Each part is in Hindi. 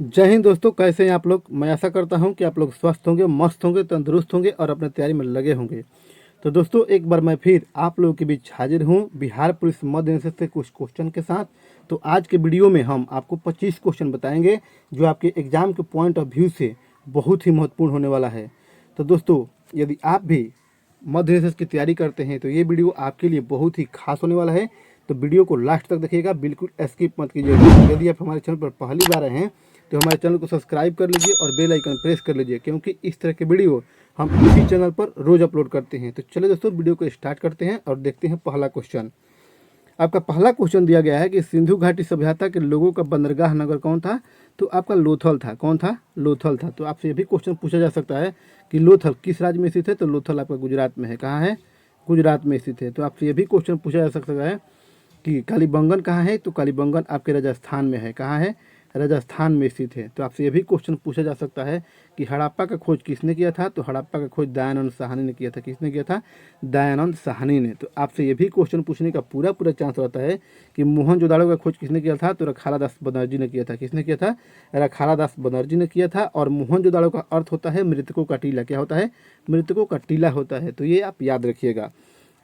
जय हिंद दोस्तों, कैसे हैं आप लोग। मैं आशा करता हूं कि आप लोग स्वस्थ होंगे, मस्त होंगे, तंदुरुस्त होंगे और अपने तैयारी में लगे होंगे। तो दोस्तों, एक बार मैं फिर आप लोगों के बीच हाजिर हूं बिहार पुलिस मध्य निषेध से कुछ क्वेश्चन के साथ। तो आज के वीडियो में हम आपको 25 क्वेश्चन बताएंगे जो आपके एग्जाम के पॉइंट ऑफ व्यू से बहुत ही महत्वपूर्ण होने वाला है। तो दोस्तों, यदि आप भी मध्य निषेध की तैयारी करते हैं तो ये वीडियो आपके लिए बहुत ही खास होने वाला है। तो वीडियो को लास्ट तक देखिएगा, बिल्कुल स्किप मत कीजिएगा। यदि आप हमारे चैनल पर पहली बार आए हैं तो हमारे चैनल को सब्सक्राइब कर लीजिए और बेल आइकन प्रेस कर लीजिए, क्योंकि इस तरह के वीडियो हम इसी चैनल पर रोज अपलोड करते हैं। तो चलिए दोस्तों, वीडियो को स्टार्ट करते हैं और देखते हैं पहला क्वेश्चन। आपका पहला क्वेश्चन दिया गया है कि सिंधु घाटी सभ्यता के लोगों का बंदरगाह नगर कौन था। तो आपका लोथल था। कौन था? लोथल था। तो आपसे ये भी क्वेश्चन पूछा जा सकता है कि लोथल किस राज्य में स्थित है। तो लोथल आपका गुजरात में है। कहाँ है? गुजरात में स्थित है। तो आपसे ये भी क्वेश्चन पूछा जा सकता है कि कालीबंगन कहाँ है। तो कालीबंगन आपके राजस्थान में है। कहाँ है? राजस्थान में स्थित है। तो आपसे ये भी क्वेश्चन पूछा जा सकता है कि हड़प्पा का खोज किसने किया था। तो हड़प्पा का खोज दयानंद साहनी ने किया था। किसने किया था? दयानंद साहनी ने। तो आपसे ये भी क्वेश्चन पूछने का पूरा पूरा चांस रहता है कि मोहनजोदाड़ो का खोज किसने किया था। तो रखालादास बनर्जी ने किया था। किसने किया था? रखालादास बनर्जी ने किया था। और मोहनजोदाड़ो का अर्थ होता है मृतकों का टीला। क्या होता है? मृतकों का टीला होता है। तो ये आप याद रखिएगा।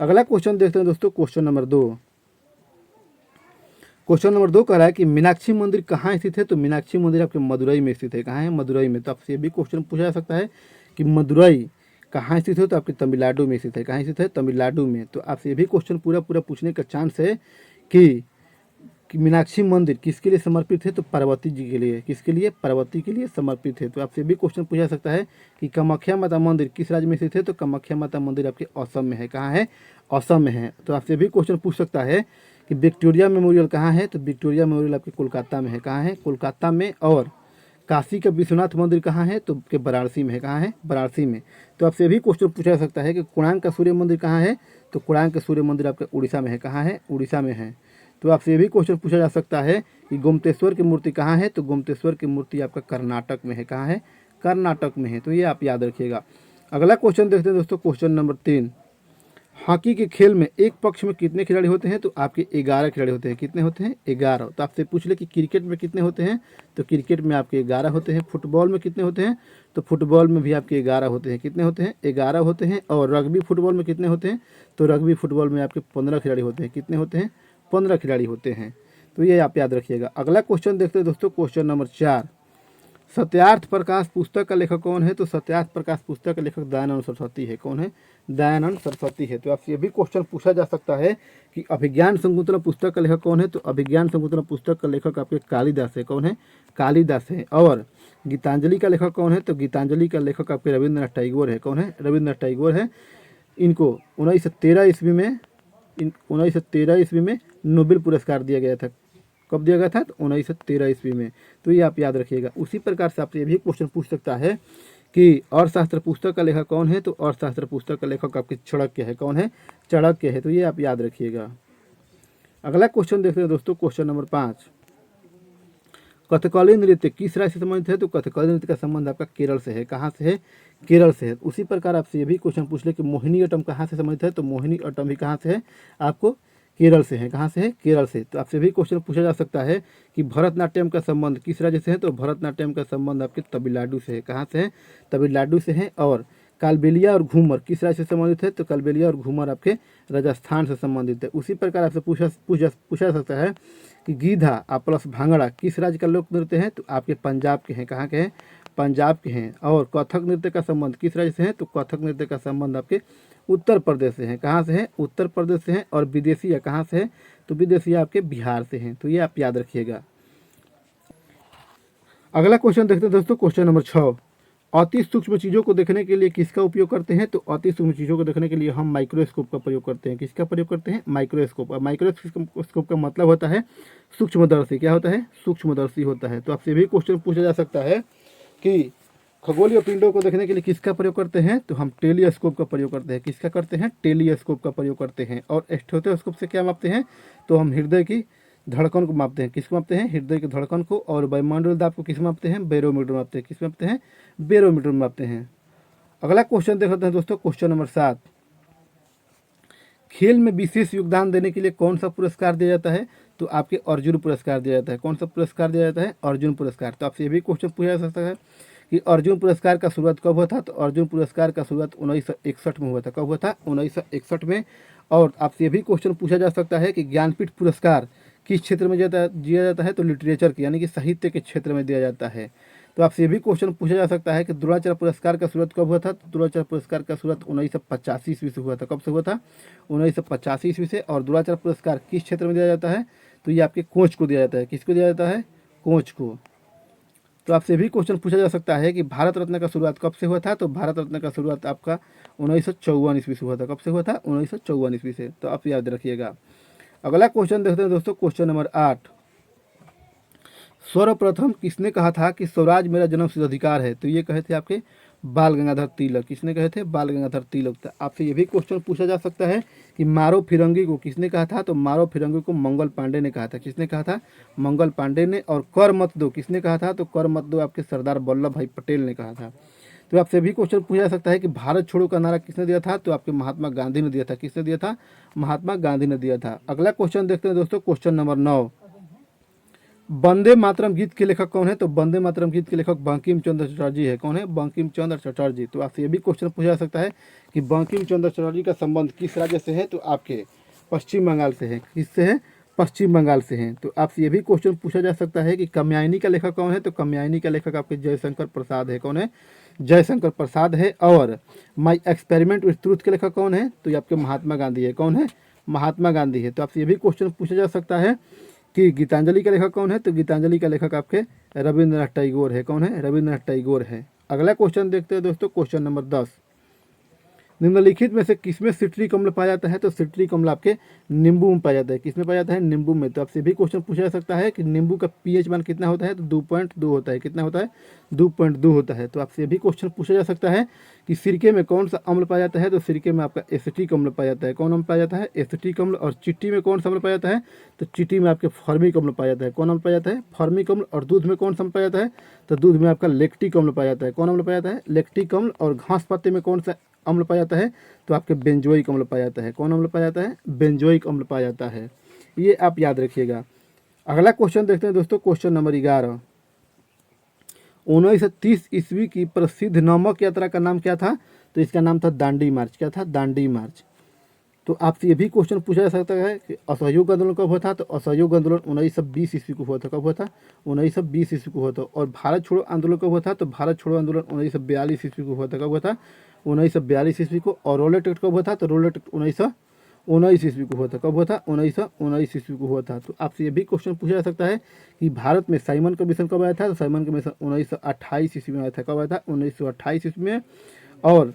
अगला क्वेश्चन देखते हैं दोस्तों, क्वेश्चन नंबर 2। क्वेश्चन नंबर 2 कह रहा है कि मीनाक्षी मंदिर कहाँ स्थित है। तो मीनाक्षी मंदिर आपके मदुरई में स्थित है। कहाँ है? मदुरई में। तो आपसे ये भी क्वेश्चन पूछा जा सकता है कि मदुरई कहाँ स्थित है। तो आपके तमिलनाडु में स्थित है। कहाँ स्थित है? तमिलनाडु में। तो आपसे ये भी क्वेश्चन पूरा पूरा पूछने का चांस है कि मीनाक्षी मंदिर किसके लिए समर्पित है। तो पार्वती जी के लिए। किसके लिए? पार्वती के लिए समर्पित है। तो आपसे भी क्वेश्चन पूछा जा सकता है कि कामाख्या माता मंदिर किस राज्य में स्थित है। तो कामाख्या माता मंदिर आपके असम में है। कहाँ है? असम में है। तो आपसे भी क्वेश्चन पूछ सकता है कि विक्टोरिया मेमोरियल कहाँ है। तो विक्टोरिया मेमोरियल आपके कोलकाता में है। कहाँ है? कोलकाता में। और काशी का विश्वनाथ मंदिर कहाँ है। तो के वाराणसी में है। कहाँ है? वाराणसी में। तो आपसे भी क्वेश्चन पूछा जा सकता है कि कोणार्क का सूर्य मंदिर कहाँ है। तो कोणार्क का सूर्य मंदिर आपके उड़ीसा में है। कहाँ है? उड़ीसा में है। तो आपसे ये भी क्वेश्चन पूछा जा सकता है कि गोमतेश्वर की मूर्ति कहाँ है। तो गोमतेश्वर की मूर्ति आपका कर्नाटक में है। कहाँ है? कर्नाटक में है। तो ये आप याद रखिएगा। अगला क्वेश्चन देखते हैं दोस्तों, क्वेश्चन नंबर 3। हॉकी के खेल में एक पक्ष में कितने खिलाड़ी होते हैं। तो आपके 11 खिलाड़ी होते हैं। कितने होते हैं? 11। तो आपसे पूछ ले कि क्रिकेट में कितने होते हैं। तो क्रिकेट में आपके 11 होते हैं। फुटबॉल में कितने होते हैं। तो फुटबॉल में भी आपके 11 होते हैं। कितने होते हैं? 11 होते हैं। और रग्बी फुटबॉल में कितने होते हैं। तो रग्बी फुटबॉल में आपके 15 खिलाड़ी होते हैं। कितने होते हैं? 15 खिलाड़ी होते हैं। तो ये आप याद रखिएगा। अगला क्वेश्चन देखते हैं दोस्तों, क्वेश्चन नंबर 4। सत्यार्थ प्रकाश पुस्तक का लेखक कौन है। तो सत्यार्थ प्रकाश पुस्तक का लेखक दयानंद सरस्वती है। कौन है? दयानंद सरस्वती है। तो आपसे ये भी क्वेश्चन पूछा जा सकता है कि अभिज्ञान शकुंतलम पुस्तक का लेखक कौन है। तो अभिज्ञान शकुंतलम पुस्तक का लेखक आपके कालिदास है। कौन है? कालिदास है। और गीतांजलि का लेखक कौन है। तो गीतांजलि का लेखक आपके रविंद्रनाथ टैगोर है। कौन है? रविंद्रनाथ टैगोर है। इनको 1913 ईस्वी में नोबेल पुरस्कार दिया गया था। कब दिया गया था? तो 1913 ईस्वी में। तो ये आप याद रखिएगा। उसी प्रकार से आपसे ये भी क्वेश्चन पूछ सकता है कि अर्थशास्त्र पुस्तक का लेखक कौन है। तो अर्थशास्त्र पुस्तक का लेखक आपके चाणक्य है। कौन है? चाणक्य है। तो ये आप याद रखिएगा। अगला क्वेश्चन देखते हैं दोस्तों, क्वेश्चन नंबर 5। कथकली नृत्य किस राज्य से संबंधित है। तो कथकली नृत्य का संबंध आपका केरल से है। कहाँ से है? केरल से है। उसी प्रकार आपसे ये भी क्वेश्चन पूछ ले कि मोहिनी अट्टम कहाँ से संबंधित है। तो मोहिनी अट्टम भी कहाँ से है? आपको केरल से है। कहाँ से है? केरल से। तो आपसे भी क्वेश्चन पूछा जा सकता है कि भरतनाट्यम का संबंध किस राज्य से है। तो भरतनाट्यम का संबंध आपके तमिलनाडु से है। कहाँ से है? तमिलनाडु से है। और कालबेलिया और घूमर किस राज्य से संबंधित है। तो कालबेलिया और घूमर आपके राजस्थान से संबंधित है। उसी प्रकार आपसे पूछा जा सकता है कि गीधा प्लस भांगड़ा किस राज्य का लोक नृत्य है। तो आपके पंजाब के हैं। कहाँ के हैं? पंजाब के हैं। और कथक नृत्य का संबंध किस राज्य से है। तो कथक नृत्य का संबंध आपके उत्तर प्रदेश से है। कहाँ से है? उत्तर प्रदेश से है। और विदेशिया कहाँ से है। तो विदेशिया आपके बिहार से हैं। तो ये आप याद रखिएगा। अगला क्वेश्चन देखते हैं दोस्तों, क्वेश्चन नंबर 6। अति सूक्ष्म चीज़ों को देखने के लिए किसका उपयोग करते हैं। तो अति सूक्ष्म चीज़ों को देखने के लिए हम माइक्रोस्कोप का प्रयोग करते हैं। किसका प्रयोग करते हैं? माइक्रोस्कोप। और माइक्रोस्कोप का मतलब होता है सूक्ष्मदर्शी। क्या होता है? सूक्ष्मदर्शी होता है। तो आपसे भी क्वेश्चन पूछा जा सकता है कि खगोलीय पिंडों को देखने के लिए किसका प्रयोग करते हैं। तो हम टेलीस्कोप का प्रयोग करते हैं। किसका करते हैं? टेलीस्कोप का प्रयोग करते हैं। और स्टेथोस्कोप से क्या मापते हैं। तो हम हृदय की धड़कन को मापते हैं। किसको मापते हैं? हृदय की धड़कन को। और वायुमंडल दाब को किस मापते हैं? बैरोमीटर मापते हैं। किस मापते हैं? बैरोमीटर मापते हैं। अगला क्वेश्चन देख लेते हैं दोस्तों, क्वेश्चन नंबर 7। खेल में विशेष योगदान देने के लिए कौन सा पुरस्कार दिया जाता है। तो आपके अर्जुन पुरस्कार दिया जाता है। कौन सा पुरस्कार दिया जाता है? अर्जुन पुरस्कार। तो आपसे ये भी क्वेश्चन पूछा जा सकता है कि अर्जुन पुरस्कार का शुरुआत कब हुआ था? तो अर्जुन पुरस्कार का शुरुआत 1961 में हुआ था। कब हुआ था? 1961 में। और आपसे ये भी क्वेश्चन पूछा जा सकता है कि ज्ञानपीठ पुरस्कार किस क्षेत्र में दिया जाता है? तो लिटरेचर के यानी कि साहित्य के क्षेत्र में दिया जाता है। तो आपसे ये भी क्वेश्चन पूछा जा सकता है कि द्रोणाचार्य पुरस्कार का शुरुआत कब हुआ था? तो द्रोणाचार्य पुरस्कार का शुरुआत 1985 ईस्वी से हुआ था। कब से हुआ था? 1985 ईस्वी से। और द्रोणाचार्य पुरस्कार किस क्षेत्र में दिया जाता है? तो ये आपके कोच को दिया जाता है। किसको दिया जाता है? कोच को। तो आपसे भी क्वेश्चन पूछा जा सकता है कि भारत रत्न का शुरुआत कब से हुआ था? तो भारत रत्न का शुरुआत आपका 1954 ईस्वी से हुआ था। कब से हुआ था? 1954 ईस्वी से। तो आप याद रखिएगा। अगला क्वेश्चन देखते हैं दोस्तों, क्वेश्चन नंबर 8। सर्वप्रथम किसने कहा था कि स्वराज मेरा जन्मसिद्ध अधिकार है? तो ये कहे थे आपके बाल गंगाधर तिलक। किसने कहे थे? बाल गंगाधर तिलक। तो आपसे ये भी क्वेश्चन पूछा जा सकता है कि मारो फिरंगी को किसने कहा था? तो मारो फिरंगी को मंगल पांडे ने कहा था। किसने कहा था? मंगल पांडे ने। और कर मत दो किसने कहा था? तो कर मत दो आपके सरदार वल्लभ भाई पटेल ने कहा था। तो आपसे भी क्वेश्चन पूछा जा सकता है कि भारत छोड़ो का नारा किसने दिया था? तो आपके महात्मा गांधी ने दिया था। किसने दिया था? महात्मा गांधी ने दिया था। अगला क्वेश्चन देखते हैं दोस्तों, क्वेश्चन नंबर 9। वंदे मातरम गीत के लेखक कौन है? तो वंदे मातरम गीत के लेखक बंकिम चंद्र चटर्जी है। कौन है? बंकिम चंद्र चटर्जी। तो आपसे ये भी क्वेश्चन पूछा जा सकता है कि बंकिम चंद्र चटर्जी का संबंध किस राज्य से है? तो आपके पश्चिम बंगाल से है। किससे है? पश्चिम बंगाल से हैं। तो आपसे ये भी क्वेश्चन पूछा जा सकता है कि कात्यायनी का लेखक कौन है? तो कात्यायनी का लेखक आपके जयशंकर प्रसाद है। कौन है? जयशंकर प्रसाद है। और माई एक्सपेरिमेंट विथ ट्रूथ के लेखक कौन है? तो ये आपके महात्मा गांधी है। कौन है? महात्मा गांधी है। तो आपसे ये भी क्वेश्चन पूछा जा सकता है कि गीतांजलि का लेखक कौन है? तो गीतांजलि का लेखक आपके रविंद्रनाथ टैगोर है। कौन है? रविंद्रनाथ टैगोर है। अगला क्वेश्चन देखते हैं दोस्तों, क्वेश्चन नंबर 10। निम्नलिखित में से किसमें सिट्रिक अम्ल पाया जाता है? तो सिट्रिक अम्ल आपके नींबू में पाया जाता है। किसमें पाया जाता है? नींबू में। तो आपसे भी क्वेश्चन पूछा जा सकता है कि नींबू का पीएच मान कितना होता है? तो 2.2 होता है। कितना होता है? 2.2 होता है। तो आपसे भी क्वेश्चन पूछा जा सकता है कि सिरके में कौन सा अम्ल पाया जाता है? तो सिरके में आपका एसिटिक अम्ल पाया जाता है। कौन अम्ल पाया जाता है? एसिटिक अम्ल। और चिट्टी में कौन सा अम्ल पाया जाता है? तो चिट्टी में आपके फॉर्मिक अम्ल पाया जाता है। कौन अम्ल पाया जाता है? फॉर्मिक अम्ल। और दूध में कौन सा अम्ल पाया जाता है? तो दूध में आपका लैक्टिक अम्ल पाया जाता है। कौन अम्ल पाया जाता है? लैक्टिक अम्ल। और घास पत्ते में कौन सा अम्ल पाया जाता है? तो आपके बेंजोइक अम्ल पाया जाता है। कौन अम्ल पाया जाता है? बेंजोइक अम्ल पाया जाता है। ये आप याद रखिएगा। अगला क्वेश्चन देखते हैं दोस्तों, क्वेश्चन नंबर 11। 1930 ईस्वी की प्रसिद्ध नमक यात्रा का नाम क्या था? तो इसका नाम था दांडी मार्च। क्या था? दांडी मार्च। तो आपसे ये भी क्वेश्चन पूछा जा सकता है कि असहयोग आंदोलन कब हुआ था? तो असहयोग आंदोलन 1920 ईस्वी को हुआ था। कब हुआ था? 1920 ईस्वी को हुआ था। और भारत छोड़ो आंदोलन कब हुआ था? तो भारत छोड़ो आंदोलन 1942 ईस्वी को हुआ था। कब हुआ था? 1942 ईस्वी को। और रोलेट एक्ट कब हुआ था? तो रोलेट एक्ट 1919 ईस्वी को हुआ था। कब हुआ था? 1919 ईस्वी को हुआ था। तो आपसे ये भी क्वेश्चन पूछा जा सकता है कि भारत में साइमन कमीशन कब आया था? तो साइमन कमीशन 1928 ईस्वी में आया था। कब आया था? 1928 ईस्वी में। और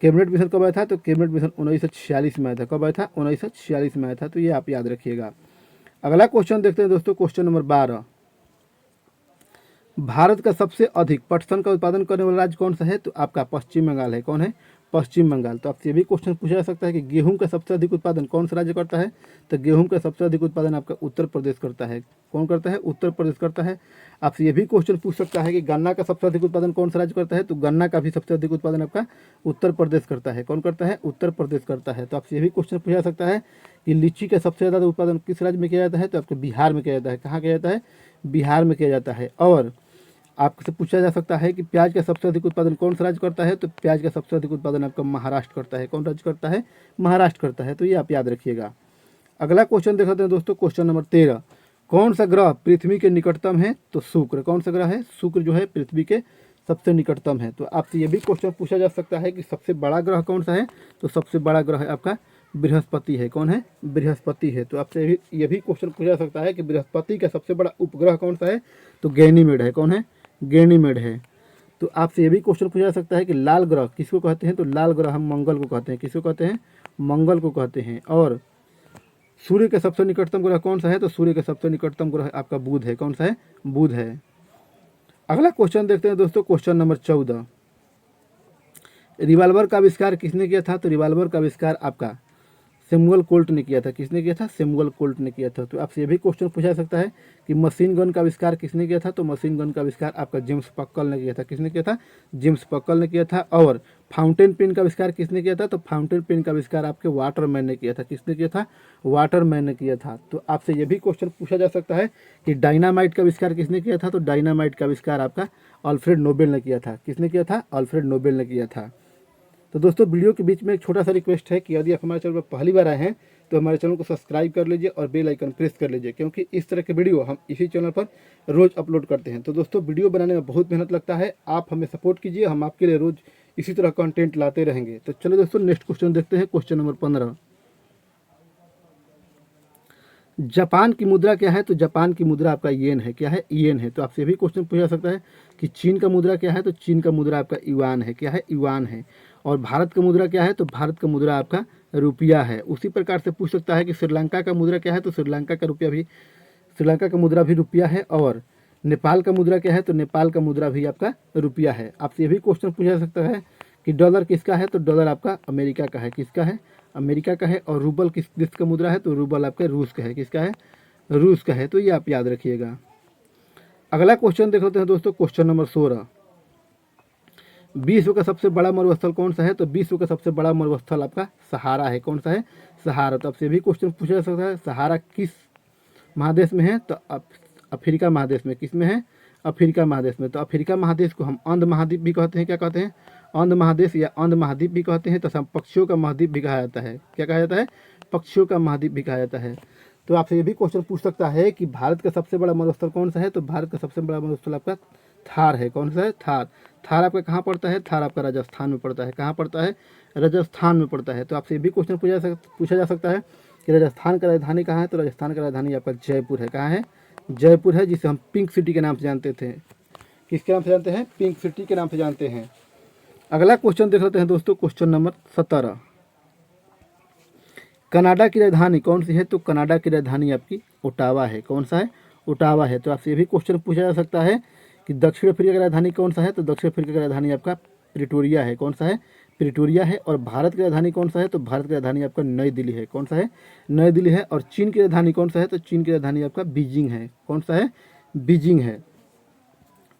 कैबिनेट मिशन कब आया था? तो कैबिनेट मिशन 1946 में आया था। कब आया था? 1946 में आया था। तो ये आप याद रखिएगा। अगला क्वेश्चन देखते हैं दोस्तों, क्वेश्चन नंबर 12। भारत का सबसे अधिक पटसन का उत्पादन करने वाला राज्य कौन सा है? तो आपका पश्चिम बंगाल है। कौन है? पश्चिम बंगाल। तो आपसे ये भी क्वेश्चन पूछा जा सकता है कि गेहूं का सबसे अधिक उत्पादन कौन सा राज्य करता है? तो गेहूं का सबसे अधिक उत्पादन आपका उत्तर प्रदेश करता है। कौन करता है? उत्तर प्रदेश करता है। आपसे ये भी क्वेश्चन पूछ सकता है कि गन्ना का सबसे अधिक उत्पादन कौन सा राज्य करता है? तो गन्ना का भी सबसे अधिक उत्पादन आपका उत्तर प्रदेश करता है। कौन करता है? उत्तर प्रदेश करता है। तो आपसे ये भी क्वेश्चन पूछा जा सकता है कि लीची का सबसे ज़्यादा उत्पादन किस राज्य में किया जाता है? तो आपके बिहार में किया जाता है। कहाँ किया जाता है? बिहार में किया जाता है। और आपसे पूछा जा सकता है कि प्याज का सबसे अधिक उत्पादन कौन सा राज्य करता है? तो प्याज का सबसे अधिक उत्पादन आपका महाराष्ट्र करता है। कौन राज्य करता है? महाराष्ट्र करता है। तो ये आप याद रखिएगा। अगला क्वेश्चन देख लेते हैं दोस्तों, क्वेश्चन नंबर 13। कौन सा ग्रह पृथ्वी के निकटतम है? तो शुक्र। कौन सा ग्रह है? शुक्र जो है पृथ्वी के सबसे निकटतम है। तो आपसे ये भी क्वेश्चन पूछा जा सकता है कि सबसे बड़ा ग्रह कौन सा है? तो सबसे बड़ा ग्रह है आपका बृहस्पति है। कौन है? बृहस्पति है। तो आपसे ये भी क्वेश्चन पूछा जा सकता है कि बृहस्पति का सबसे बड़ा उपग्रह कौन सा है? तो गैनीमेड है। कौन है? गैनीमेड है। तो आपसे ये भी क्वेश्चन पूछा जा सकता है कि लाल ग्रह किसको कहते हैं? तो लाल ग्रह हम मंगल को कहते हैं। किसको कहते हैं? मंगल को कहते हैं। और सूर्य के सबसे निकटतम ग्रह कौन सा है? तो सूर्य के सबसे निकटतम ग्रह आपका बुध है। कौन सा है? बुध है। अगला क्वेश्चन देखते हैं दोस्तों, क्वेश्चन नंबर 14। रिवाल्वर का आविष्कार किसने किया था? तो रिवाल्वर का आविष्कार आपका सैमुअल कोल्ट ने किया था। किसने किया था? सैमुअल कोल्ट ने किया था। तो आपसे ये भी क्वेश्चन पूछा जा सकता है कि मशीन गन का आविष्कार किसने किया था? तो मशीन गन का आविष्कार आपका जेम्स पक्कल ने किया था। किसने किया था? जेम्स पक्कल ने किया था। और फाउंटेन पेन का आविष्कार किसने किया था? तो फाउंटेन पेन का आविष्कार आपके वाटरमैन ने किया था। किसने किया था? वाटरमैन ने किया था। तो आपसे ये भी क्वेश्चन पूछा जा सकता है कि डायनामाइट का आविष्कार किसने किया था? तो डायनामाइट का आविष्कार आपका अल्फ्रेड नोबेल ने किया था। किसने किया था? अल्फ्रेड नोबेल ने किया था। तो दोस्तों वीडियो के बीच में एक छोटा सा रिक्वेस्ट है कि यदि आप हमारे चैनल पर पहली बार आए हैं तो हमारे चैनल को सब्सक्राइब कर लीजिए और बेल आइकन प्रेस कर लीजिए, क्योंकि इस तरह के वीडियो हम इसी चैनल पर रोज़ अपलोड करते हैं। तो दोस्तों वीडियो बनाने में बहुत मेहनत लगता है, आप हमें सपोर्ट कीजिए, हम आपके लिए रोज़ इसी तरह कंटेंट लाते रहेंगे। तो चलो दोस्तों नेक्स्ट क्वेश्चन देखते हैं। क्वेश्चन नंबर 15, जापान की मुद्रा क्या है? तो जापान की मुद्रा आपका येन है। क्या है? येन है। तो आपसे भी क्वेश्चन पूछा जा सकता है कि चीन का मुद्रा क्या है? तो चीन का मुद्रा आपका युआन है। क्या है? युआन है। और भारत का मुद्रा क्या है? तो भारत का मुद्रा आपका रुपया है। उसी प्रकार से पूछ सकता है कि श्रीलंका का मुद्रा क्या है? तो श्रीलंका का रुपया भी, श्रीलंका का मुद्रा भी रुपया है। और नेपाल का मुद्रा क्या है? तो नेपाल का मुद्रा भी आपका रुपया है। आपसे ये भी क्वेश्चन पूछा जा सकता है कि डॉलर किसका है? तो डॉलर आपका अमेरिका का है। किसका है? अमेरिका का है। और रूबल किस देश का मुद्रा है? तो रूबल आपका रूस का है। किसका है? रूस का है। तो ये आप याद रखिएगा। अगला क्वेश्चन देख लेते हैं दोस्तों। क्वेश्चन नंबर 16, विश्व का सबसे बड़ा मरुस्थल कौन सा है? तो विश्व का सबसे बड़ा मरुस्थल आपका सहारा है। कौन सा है? सहारा। तो आपसे भी क्वेश्चन पूछा जा सकता है सहारा किस महादेश में है? तो अफ्रीका महादेश में। किस में है? अफ्रीका महादेश में। तो अफ्रीका महादेश को हम अंध महाद्वीप भी कहते हैं। क्या कहते हैं? अंध महादेश या अंध महाद्वीप भी कहते हैं। तथा पक्षियों का महाद्वीप भी कहा जाता है। क्या कहा जाता है? पक्षियों का महाद्वीप भी कहा जाता है। तो आपसे ये भी क्वेश्चन पूछ सकता है कि भारत का सबसे बड़ा मरुस्थल कौन सा है? तो भारत का सबसे बड़ा मरुस्थल आपका थार है। कौन सा है? थार। थार आपका कहाँ पड़ता है? थार आपका राजस्थान में पड़ता है। कहाँ पड़ता है? राजस्थान में पड़ता है। तो आपसे ये भी क्वेश्चन पूछा जा सकता है कि राजस्थान का राजधानी कहाँ है? तो राजस्थान का राजधानी आपका जयपुर है। कहाँ है? जयपुर है, जिसे हम पिंक सिटी के नाम से जानते थे। किसके नाम से जानते हैं? पिंक सिटी के नाम से जानते हैं। अगला क्वेश्चन देख लेते हैं दोस्तों। क्वेश्चन नंबर 17, कनाडा की राजधानी कौन सी है? तो कनाडा की राजधानी आपकी ओटावा है। कौन सा है? ओटावा है। तो आपसे ये भी क्वेश्चन पूछा जा सकता है कि दक्षिण अफ्रीका की राजधानी कौन सा है? तो दक्षिण अफ्रीका की राजधानी आपका प्रिटोरिया है। कौन सा है? प्रिटोरिया है। और भारत की राजधानी कौन सा है? तो भारत की राजधानी आपका नई दिल्ली है। कौन सा है? नई दिल्ली है। और चीन की राजधानी कौन सा है? तो चीन की राजधानी आपका बीजिंग है। कौन सा है? बीजिंग है।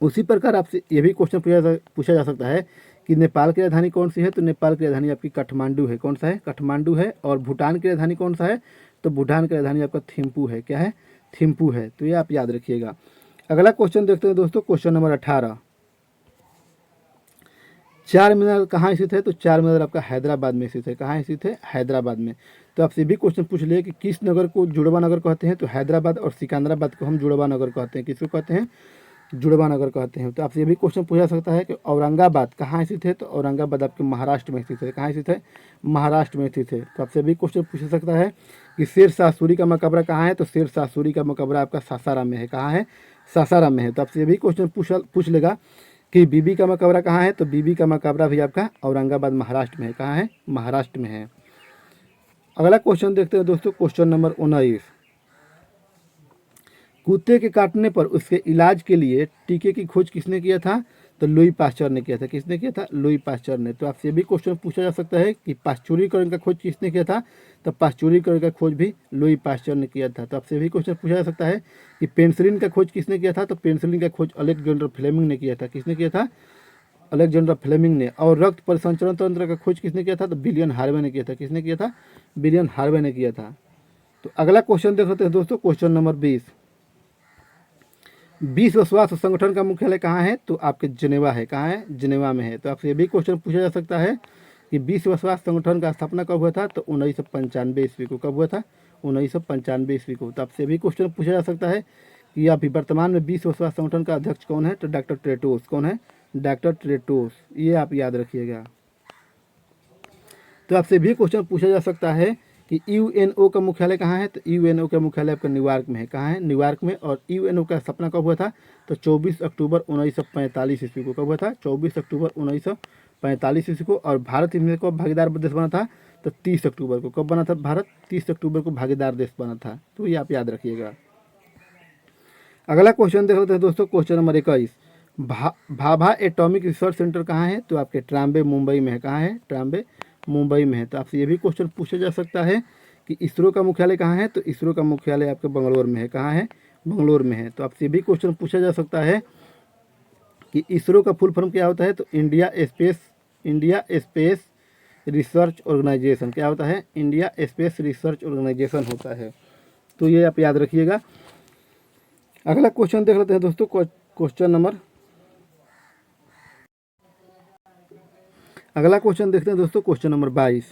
उसी प्रकार आपसे ये भी क्वेश्चन पूछा जा सकता है कि नेपाल की राजधानी कौन सी है? तो नेपाल की राजधानी आपकी काठमांडू है। कौन सा है? काठमांडू है। और भूटान की राजधानी कौन सा है? तो भूटान की राजधानी आपका थिम्पू है। क्या है? थिम्पू है। तो ये आप याद रखिएगा। अगला क्वेश्चन देखते हैं दोस्तों। क्वेश्चन नंबर 18, चार मीनार कहाँ स्थित है? तो चार मीनार आपका हैदराबाद में स्थित है। कहाँ स्थित है? हैदराबाद में। तो आपसे भी क्वेश्चन पूछ लिए कि किस नगर को जुड़वा नगर कहते हैं? तो हैदराबाद और सिकंदराबाद को हम जुड़वा नगर कहते हैं। किसको कहते हैं? जुड़वा नगर कहते हैं। तो आपसे ये भी क्वेश्चन पूछा सकता है कि औरंगाबाद कहाँ स्थित है? तो औरंगाबाद आपके महाराष्ट्र में स्थित है। कहाँ स्थित है? महाराष्ट्र में स्थित है। तो आपसे भी क्वेश्चन पूछ सकता है कि शेर शाह सूरी का मकबरा कहाँ है? तो शेर शाह सूरी का मकबरा आपका सासाराम में है। कहाँ है? सासाराम में है। तो आपसे ये भी क्वेश्चन पूछ लेगा कि बीबी का मकबरा कहाँ है? तो बीबी का मकबरा भी आपका औरंगाबाद महाराष्ट्र में है। कहाँ है? महाराष्ट्र में है। अगला क्वेश्चन देखते हैं दोस्तों। क्वेश्चन नंबर 19, कुत्ते के काटने पर उसके इलाज के लिए टीके की खोज किसने किया था? तो लुई पास्चर ने किया था। किसने किया था? लुई पास्चर ने। तो आपसे भी क्वेश्चन पूछा जा सकता है कि पाश्चुरीकरण का खोज किसने किया था? तो पाश्चुरीकरण का खोज भी लुई पास्चर ने किया था। तो आपसे भी क्वेश्चन पूछा जा सकता है कि पेनिसिलिन का खोज किसने किया था? तो पेनिसिलिन का खोज अलेक्जेंडर फ्लेमिंग ने किया था। किसने किया था? अलेक्जेंडर फ्लेमिंग ने। और रक्त परिसंचरण तंत्र का खोज किसने किया था? तो विलियम हार्वे ने किया था। किसने किया था? विलियम हार्वे ने किया था। तो अगला क्वेश्चन देख लेते हैं दोस्तों। क्वेश्चन नंबर 20, विश्व स्वास्थ्य संगठन का मुख्यालय कहाँ है? तो आपके जिनेवा है। कहाँ है? जिनेवा में है। तो आपसे ये भी क्वेश्चन पूछा जा सकता है कि विश्व स्वास्थ्य संगठन का स्थापना कब हुआ था? तो 1995 ईस्वी को। कब हुआ था? 1995 ईस्वी को। तो आपसे भी क्वेश्चन पूछा जा सकता है कि अभी वर्तमान में विश्व स्वास्थ्य संगठन का अध्यक्ष कौन है? तो डॉक्टर टेड्रोस। कौन है? Doctor Tedros. ये आप याद रखिएगा। तो आपसे भी क्वेश्चन पूछा जा सकता है कि यूएनओ का मुख्यालय कहाँ है? तो यूएनओ का मुख्यालय आपका न्यूयॉर्क में है। कहाँ है? न्यूयॉर्क में। और यूएनओ का स्थापना कब हुआ था? तो 24 अक्टूबर 1945 ईस्वी को। कब हुआ था? 24 अक्टूबर 1945 ईस्वी को। और भारत इसमें कब भागीदार देश बना था? तो 30 अक्टूबर को। कब बना था भारत? 30 अक्टूबर को भागीदार देश बना था। तो ये आप याद रखिएगा। अगला क्वेश्चन देख लेते हैं दोस्तों। Question number 21, Bhabha atomic research centre कहाँ है? तो आपके ट्राम्बे मुंबई में है। कहाँ है? ट्राम्बे मुंबई में है। तो आपसे ये भी क्वेश्चन पूछा जा सकता है कि इसरो का मुख्यालय कहाँ है, तो इसरो का मुख्यालय आपके बंगलोर में है। कहाँ है, बंगलोर में है। तो आपसे ये भी क्वेश्चन पूछा जा सकता है कि इसरो का फुल फॉर्म क्या होता है, तो इंडिया स्पेस रिसर्च ऑर्गेनाइजेशन। क्या होता है, इंडिया स्पेस रिसर्च ऑर्गेनाइजेशन होता है। तो ये आप याद रखिएगा। अगला क्वेश्चन देख लेते हैं दोस्तों, अगला क्वेश्चन देखते हैं दोस्तों, क्वेश्चन नंबर 22।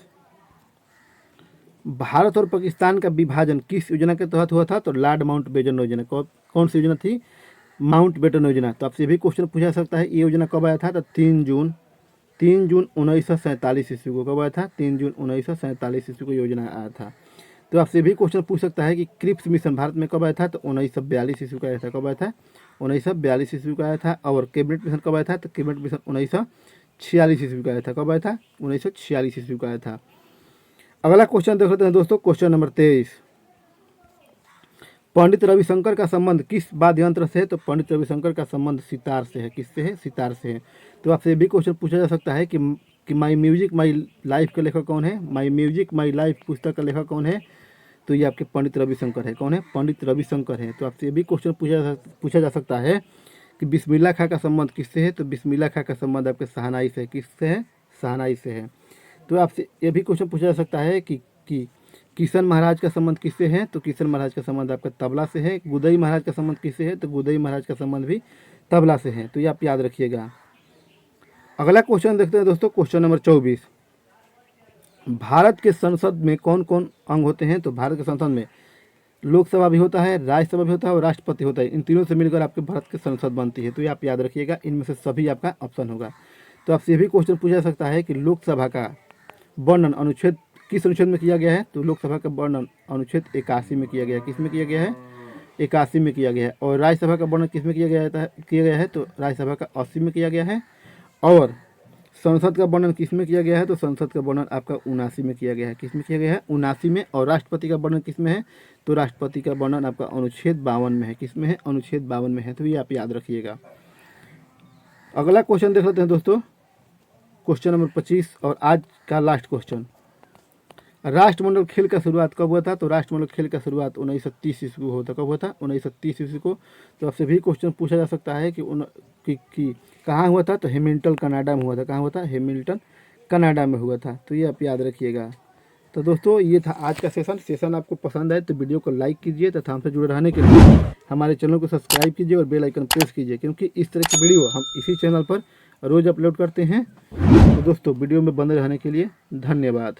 भारत और पाकिस्तान का विभाजन किस योजना के तहत हुआ था, तो लॉर्ड माउंटबेटन योजना। कौन सी योजना थी, माउंटबेटन योजना। तो आपसे भी क्वेश्चन पूछा सकता है, ये योजना कब आया था, तो 3 जून 1947 ईस्वी को। कब आया था, 3 जून 1947 ईस्वी को योजना आया था। तो आपसे भी क्वेश्चन पूछ सकता है कि क्रिप्स मिशन भारत में कब आया था, तो 1942 ईस्वी को आया था। कब आया था, 1942 ईस्वी को आया था। और कैबिनेट मिशन कब आया था, तो कैबिनेट मिशन 1946 ईस्वी को आया था। कब आया था, 1946 ईस्वी को आया था। अगला क्वेश्चन देख लेते हैं दोस्तों, क्वेश्चन नंबर 23। पंडित रविशंकर का संबंध किस वाद्य यंत्र से है, तो पंडित रविशंकर का संबंध सितार से है। किससे है, सितार से है। तो आपसे भी क्वेश्चन पूछा जा सकता है कि माई म्यूजिक माई लाइफ के लेखक कौन है, माई म्यूजिक माई लाइफ पुस्तक का लेखक कौन है, तो ये आपके पंडित रविशंकर है। कौन है, पंडित रविशंकर है। तो आपसे भी क्वेश्चन पूछा जा सकता है कि बिस्मिल्लाह खां का संबंध किससे है, तो बिस्मिल्लाह खां का संबंध आपके शहनाई से है। किससे है, शहनाई से है। तो आपसे ये भी क्वेश्चन पूछा जा सकता है कि किशन महाराज का संबंध किससे है, तो किशन महाराज का संबंध आपका तबला से है। गुदई महाराज का संबंध किससे है, तो गुदई महाराज का संबंध भी तबला से है। तो ये आप याद रखिएगा। अगला क्वेश्चन देखते हैं दोस्तों, क्वेश्चन नंबर 24। भारत के संसद में कौन कौन अंग होते हैं, तो भारत के संसद में लोकसभा भी होता है, राज्यसभा भी होता है और राष्ट्रपति होता है। इन तीनों से मिलकर आपके भारत की संसद बनती है। तो ये आप याद रखिएगा, इनमें से सभी आपका ऑप्शन होगा। तो आपसे ये भी क्वेश्चन पूछा जा सकता है कि लोकसभा का वर्णन अनुच्छेद किस अनुच्छेद में किया गया है, तो लोकसभा का वर्णन अनुच्छेद 81 में किया गया है। किस में किया गया है, 81 में किया गया है। और राज्यसभा का वर्णन किस में किया गया है, तो राज्यसभा का 80 में किया गया है। और संसद का वर्णन किस में किया गया है, तो संसद का वर्णन आपका 79 में किया गया है। किस में किया गया है, 79 में। और राष्ट्रपति का वर्णन किस में है, तो राष्ट्रपति का वर्णन आपका अनुच्छेद 52 में है। किस में है, अनुच्छेद 52 में है। तो ये आप याद रखिएगा। अगला क्वेश्चन देख लेते हैं दोस्तों, क्वेश्चन नंबर 25 और आज का लास्ट क्वेश्चन। राष्ट्रमंडल खेल का शुरुआत कब हुआ था, तो राष्ट्रमंडल खेल का शुरुआत 1930 ईस्वी को होता। कब हुआ था, 1930 ईस्वी को। तो आपसे भी क्वेश्चन पूछा जा सकता है कि कहाँ हुआ था, तो हैमिल्टन कनाडा में हुआ था। कहाँ हुआ था, हैमिल्टन कनाडा में हुआ था। तो ये आप याद रखिएगा। तो दोस्तों ये था आज का सेशन आपको पसंद आए तो वीडियो को लाइक कीजिए तथा हमसे जुड़े रहने के लिए हमारे चैनल को सब्सक्राइब कीजिए और बेल आइकन प्रेस कीजिए, क्योंकि इस तरह की वीडियो हम इसी चैनल पर रोज़ अपलोड करते हैं। तो दोस्तों वीडियो में बने रहने के लिए धन्यवाद।